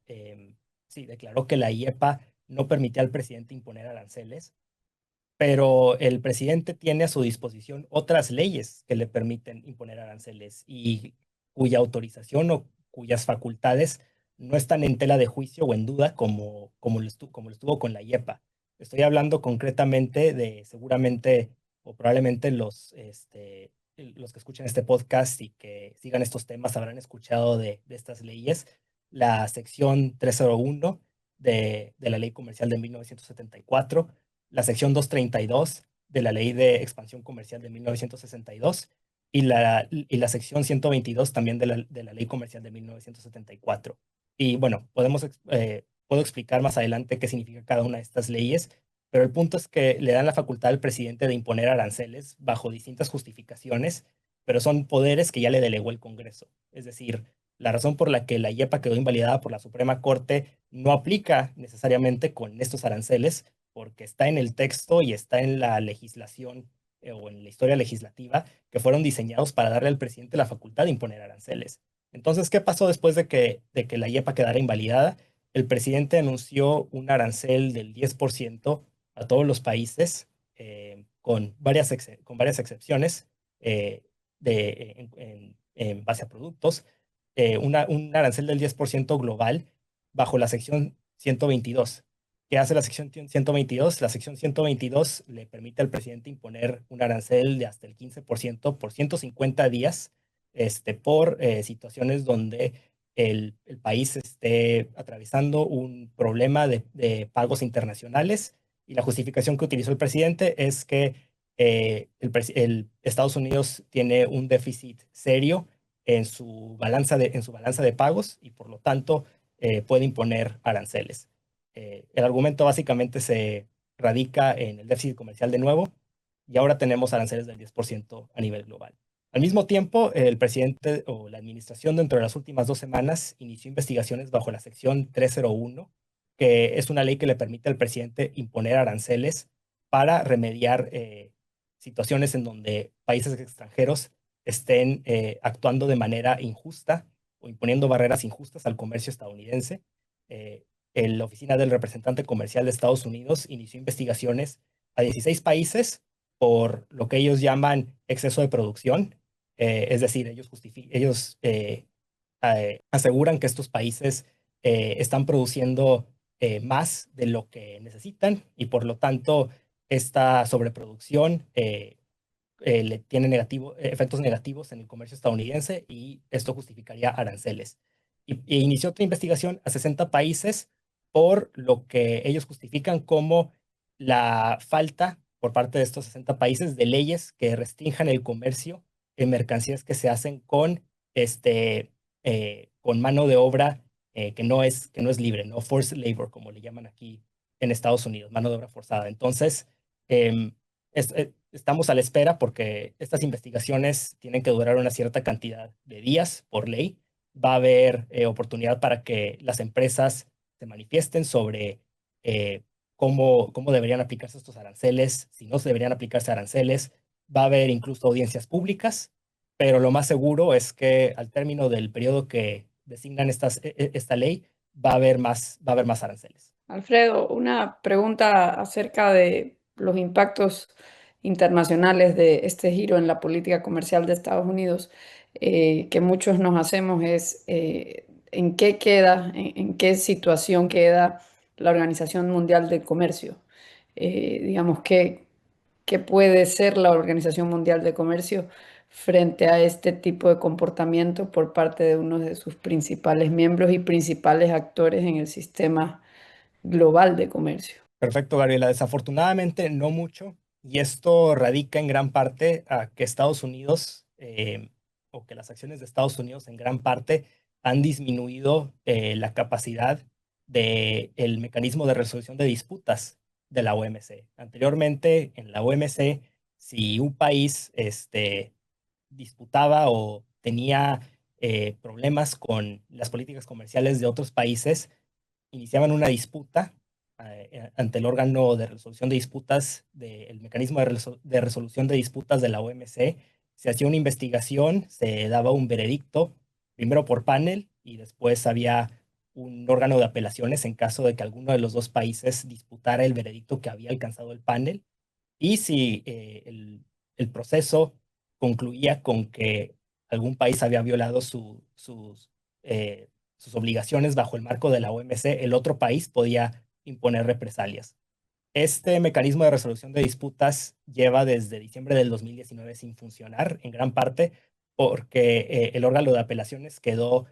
que la IEPA no permitía al presidente imponer aranceles, pero el presidente tiene a su disposición otras leyes que le permiten imponer aranceles y cuya autorización o cuyas facultades no están en tela de juicio o en duda como lo estuvo con la IEPA. Estoy hablando concretamente de seguramente o probablemente los que escuchen este podcast y que sigan estos temas habrán escuchado de estas leyes. La sección 301 de la Ley Comercial de 1974, la sección 232 de la Ley de Expansión Comercial de 1962 y la sección 122 también de la Ley Comercial de 1974. Y bueno, puedo explicar más adelante qué significa cada una de estas leyes, pero el punto es que le dan la facultad al presidente de imponer aranceles bajo distintas justificaciones, pero son poderes que ya le delegó el Congreso. Es decir, la razón por la que la IEPA quedó invalidada por la Suprema Corte no aplica necesariamente con estos aranceles, porque está en el texto y está en la legislación o en la historia legislativa que fueron diseñados para darle al presidente la facultad de imponer aranceles. Entonces, ¿qué pasó después de que la IEPA quedara invalidada? El presidente anunció un arancel del 10% a todos los países, con varias excepciones en base a productos, un arancel del 10% global bajo la sección 122. ¿Qué hace la sección 122? La sección 122 le permite al presidente imponer un arancel de hasta el 15% por 150 días, por situaciones donde el país esté atravesando un problema de pagos internacionales, y la justificación que utilizó el presidente es que Estados Unidos tiene un déficit serio en su balanza de pagos y por lo tanto puede imponer aranceles. El argumento básicamente se radica en el déficit comercial de nuevo, y ahora tenemos aranceles del 10% a nivel global. Al mismo tiempo, el presidente o la administración dentro de las últimas 2 semanas inició investigaciones bajo la sección 301, que es una ley que le permite al presidente imponer aranceles para remediar situaciones en donde países extranjeros estén actuando de manera injusta o imponiendo barreras injustas al comercio estadounidense. Eh, la Oficina del Representante Comercial de Estados Unidos inició investigaciones a 16 países por lo que ellos llaman exceso de producción. Es decir, ellos aseguran que estos países están produciendo más de lo que necesitan, y por lo tanto esta sobreproducción le tiene efectos negativos en el comercio estadounidense, y esto justificaría aranceles. Y inició otra investigación a 60 países por lo que ellos justifican como la falta por parte de estos 60 países de leyes que restrinjan el comercio en mercancías que se hacen con mano de obra que no es libre, ¿no? Forced labor, como le llaman aquí en Estados Unidos, mano de obra forzada. Entonces, em, estamos a la espera porque estas investigaciones tienen que durar una cierta cantidad de días por ley. Va a haber oportunidad para que las empresas se manifiesten sobre cómo deberían aplicarse estos aranceles, si no se deberían aplicarse aranceles. Va a haber incluso audiencias públicas, pero lo más seguro es que al término del periodo que designan esta ley, va a haber más aranceles. Alfredo, una pregunta acerca de los impactos internacionales de este giro en la política comercial de Estados Unidos, que muchos nos hacemos es ¿en qué queda, en qué situación queda la Organización Mundial del Comercio? Digamos, ¿qué puede ser la Organización Mundial de Comercio frente a este tipo de comportamiento por parte de uno de sus principales miembros y principales actores en el sistema global de comercio? Perfecto, Gabriela. Desafortunadamente, no mucho. Y esto radica en gran parte a que Estados Unidos, o que las acciones de Estados Unidos en gran parte han disminuido la capacidad del mecanismo de resolución de disputas de la OMC. Anteriormente, en la OMC, si un país disputaba o tenía problemas con las políticas comerciales de otros países, iniciaban una disputa ante el órgano de resolución de disputas, el mecanismo de resolución de disputas de la OMC. Se hacía una investigación, se daba un veredicto, primero por panel y después había un órgano de apelaciones en caso de que alguno de los dos países disputara el veredicto que había alcanzado el panel. Y si el proceso concluía con que algún país había violado sus obligaciones bajo el marco de la OMC, el otro país podía imponer represalias. Este mecanismo de resolución de disputas lleva desde diciembre del 2019 sin funcionar, en gran parte porque el órgano de apelaciones quedó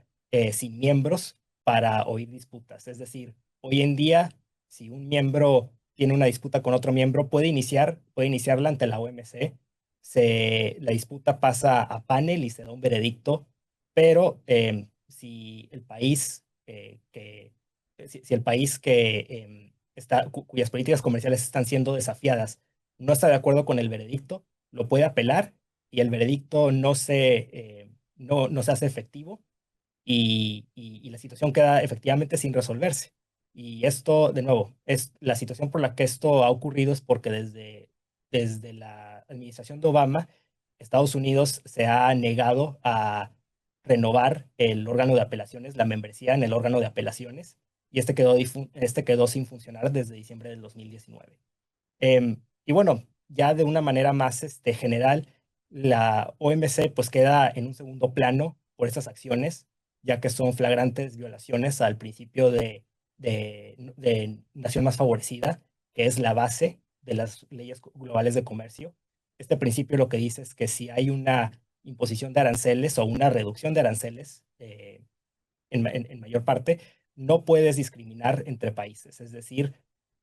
sin miembros para oír disputas. Es decir, hoy en día, si un miembro tiene una disputa con otro miembro, puede iniciarla ante la OMC. La disputa pasa a panel y se da un veredicto, pero si el país que cuyas políticas comerciales están siendo desafiadas, no está de acuerdo con el veredicto, lo puede apelar y el veredicto no se hace efectivo y la situación queda efectivamente sin resolverse. Y esto, de nuevo, es la situación por la que esto ha ocurrido es porque desde la administración de Obama, Estados Unidos se ha negado a renovar el órgano de apelaciones, la membresía en el órgano de apelaciones, y este quedó sin funcionar desde diciembre del 2019. Y bueno, ya de una manera más general, la OMC pues queda en un segundo plano por estas acciones, ya que son flagrantes violaciones al principio de nación más favorecida, que es la base de las leyes globales de comercio. Este principio lo que dice es que si hay una imposición de aranceles o una reducción de aranceles, en mayor parte, no puedes discriminar entre países. Es decir,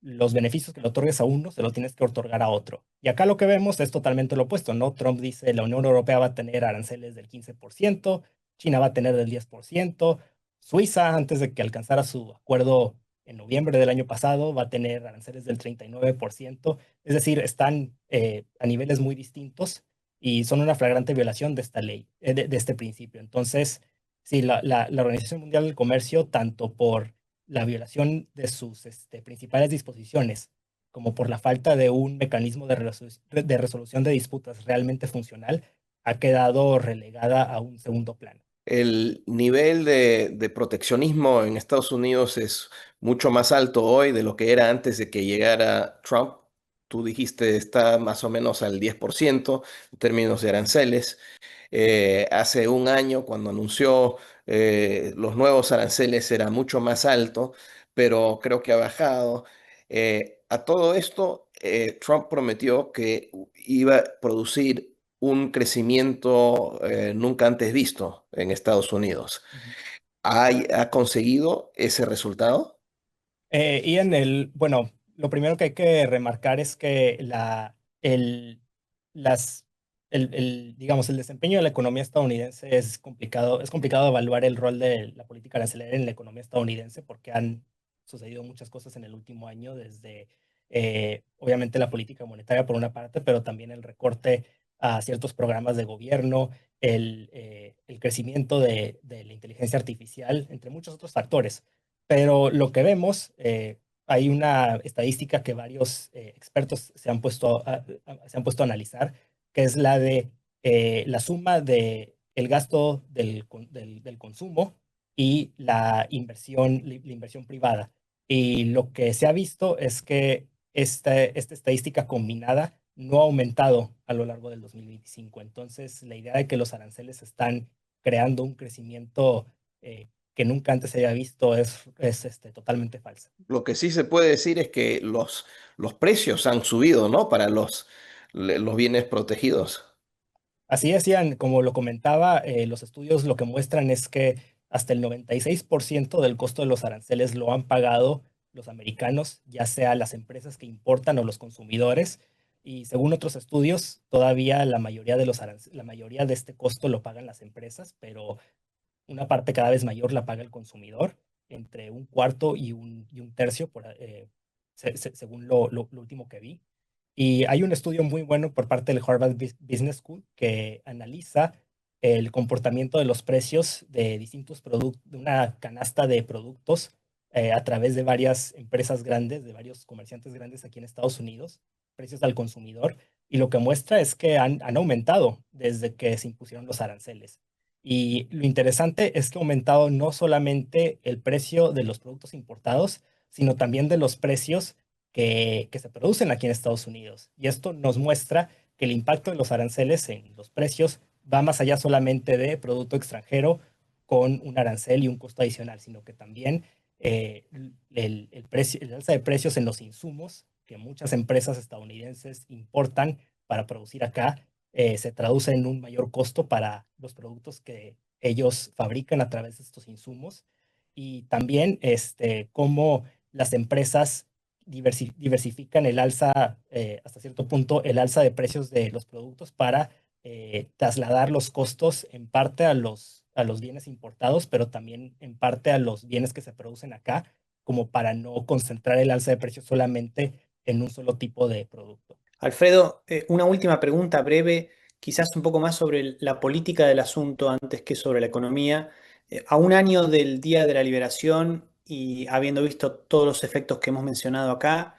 los beneficios que le otorgues a uno se lo tienes que otorgar a otro. Y acá lo que vemos es totalmente lo opuesto, ¿no? Trump dice la Unión Europea va a tener aranceles del 15%, China va a tener del 10%, Suiza, antes de que alcanzara su acuerdo en noviembre del año pasado, va a tener aranceles del 39%. Es decir, están a niveles muy distintos y son una flagrante violación de esta ley, de este principio. Entonces, sí, la Organización Mundial del Comercio, tanto por la violación de sus principales disposiciones, como por la falta de un mecanismo de resolución de disputas realmente funcional, ha quedado relegada a un segundo plano. El nivel de proteccionismo en Estados Unidos es mucho más alto hoy de lo que era antes de que llegara Trump. Tú dijiste está más o menos al 10% en términos de aranceles. Hace un año, cuando anunció los nuevos aranceles, era mucho más alto, pero creo que ha bajado. A todo esto, Trump prometió que iba a producir un crecimiento nunca antes visto en Estados Unidos. Ujú. ¿Ha conseguido ese resultado? Bueno, lo primero que hay que remarcar es que el, las, digamos, el desempeño de la economía estadounidense es complicado evaluar el rol de la política arancelaria en la economía estadounidense porque han sucedido muchas cosas en el último año, desde obviamente la política monetaria por una parte, pero también el recorte a ciertos programas de gobierno, el crecimiento de la inteligencia artificial, entre muchos otros factores. Pero lo que vemos, hay una estadística que varios expertos se han puesto a analizar, que es la de la suma de el gasto del consumo y la inversión privada. Y lo que se ha visto es que esta estadística combinada no ha aumentado a lo largo del 2025. Entonces, la idea de que los aranceles están creando un crecimiento que nunca antes se había visto es totalmente falsa. Lo que sí se puede decir es que los precios han subido, ¿no? Para los bienes protegidos. Así decían, como lo comentaba, los estudios lo que muestran es que hasta el 96% del costo de los aranceles lo han pagado los americanos, ya sea las empresas que importan o los consumidores. Y según otros estudios, todavía la mayoría de este costo lo pagan las empresas, pero una parte cada vez mayor la paga el consumidor, entre un cuarto y un tercio, según lo último que vi. Y hay un estudio muy bueno por parte del Harvard Business School que analiza el comportamiento de los precios de distintos productos, de una canasta de productos a través de varias empresas grandes, de varios comerciantes grandes aquí en Estados Unidos, precios al consumidor. Y lo que muestra es que han aumentado desde que se impusieron los aranceles. Y lo interesante es que ha aumentado no solamente el precio de los productos importados, sino también de los precios que se producen aquí en Estados Unidos. Y esto nos muestra que el impacto de los aranceles en los precios va más allá solamente de producto extranjero con un arancel y un costo adicional, sino que también el alza de precios en los insumos que muchas empresas estadounidenses importan para producir acá se traduce en un mayor costo para los productos que ellos fabrican a través de estos insumos y también cómo las empresas diversifican el alza, hasta cierto punto, el alza de precios de los productos para trasladar los costos en parte a los bienes importados, pero también en parte a los bienes que se producen acá como para no concentrar el alza de precios solamente en un solo tipo de producto. Alfredo, una última pregunta breve, quizás un poco más sobre la política del asunto antes que sobre la economía. A un año del Día de la Liberación y habiendo visto todos los efectos que hemos mencionado acá,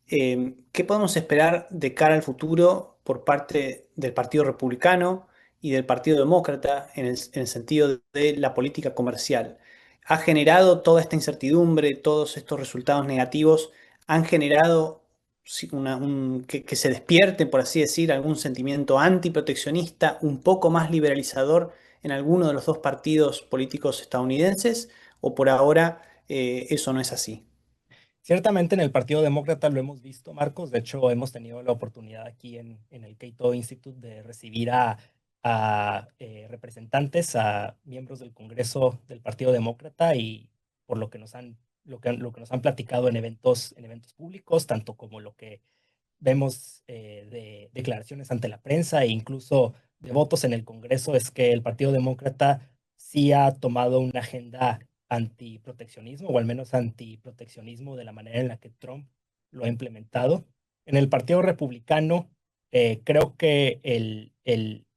¿qué podemos esperar de cara al futuro por parte del Partido Republicano y del Partido Demócrata en el sentido de la política comercial? ¿Ha generado toda esta incertidumbre, todos estos resultados negativos, han generado que se despierte, por así decir, algún sentimiento antiproteccionista, un poco más liberalizador en alguno de los dos partidos políticos estadounidenses, o por ahora eso no es así? Ciertamente en el Partido Demócrata lo hemos visto, Marcos. De hecho, hemos tenido la oportunidad aquí en el Cato Institute de recibir a representantes, a miembros del Congreso del Partido Demócrata y por lo que lo que nos han platicado en eventos públicos, tanto como lo que vemos de declaraciones ante la prensa e incluso de votos en el Congreso, es que el Partido Demócrata sí ha tomado una agenda antiproteccionismo, o al menos antiproteccionismo de la manera en la que Trump lo ha implementado. En el Partido Republicano, creo que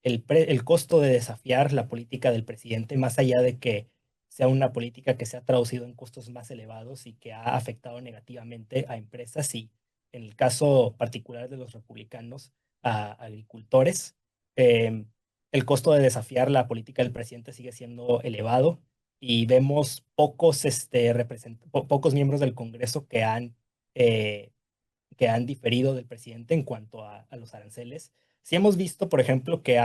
el costo de desafiar la política del presidente, más allá de que sea una política que se ha traducido en costos más elevados y que ha afectado negativamente a empresas y, en el caso particular de los republicanos, a agricultores, eh, el costo de desafiar la política del presidente sigue siendo elevado y vemos pocos miembros del Congreso eh, que han diferido del presidente en cuanto a los aranceles. Sí hemos visto, por ejemplo, que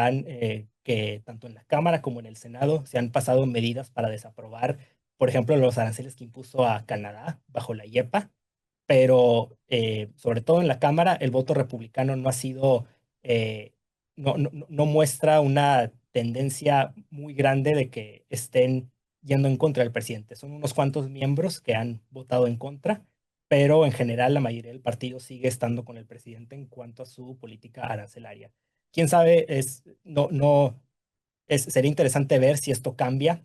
tanto en la Cámara como en el Senado se han pasado medidas para desaprobar, por ejemplo, los aranceles que impuso a Canadá bajo la IEPA, pero sobre todo en la Cámara el voto republicano no ha sido, no muestra una tendencia muy grande de que estén yendo en contra del presidente. Son unos cuantos miembros que han votado en contra, pero en general la mayoría del partido sigue estando con el presidente en cuanto a su política arancelaria. Quién sabe, sería interesante ver si esto cambia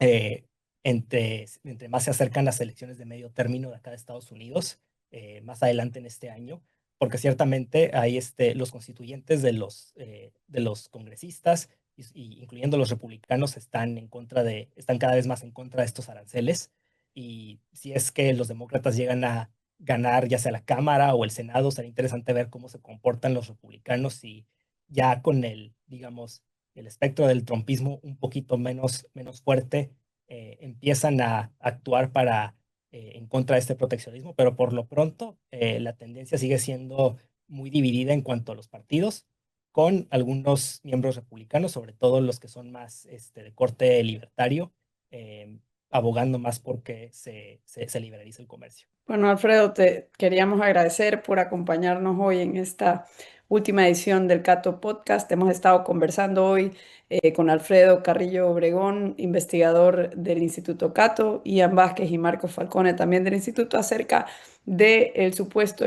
eh, entre más se acercan las elecciones de medio término de acá de Estados Unidos, más adelante en este año, porque ciertamente hay los constituyentes de los congresistas, incluyendo los republicanos, están cada vez más en contra de estos aranceles. Y si es que los demócratas llegan a ganar ya sea la Cámara o el Senado, será interesante ver cómo se comportan los republicanos y ya con digamos, el espectro del trumpismo un poquito menos fuerte, empiezan a actuar en contra de este proteccionismo, pero por lo pronto la tendencia sigue siendo muy dividida en cuanto a los partidos, con algunos miembros republicanos, sobre todo los que son más de corte libertario, abogando más porque se liberalice el comercio. Bueno, Alfredo, te queríamos agradecer por acompañarnos hoy en esta última edición del Cato Podcast. Hemos estado conversando hoy con Alfredo Carrillo Obregón, investigador del Instituto Cato, Ian Vázquez y Marcos Falcone, también del Instituto, acerca del el supuesto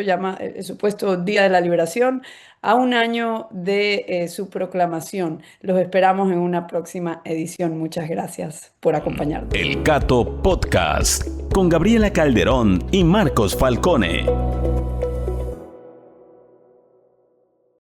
Día de la Liberación, a un año de su proclamación. Los esperamos en una próxima edición. Muchas gracias por acompañarnos. El Cato Podcast con Gabriela Calderón y Marcos Falcone.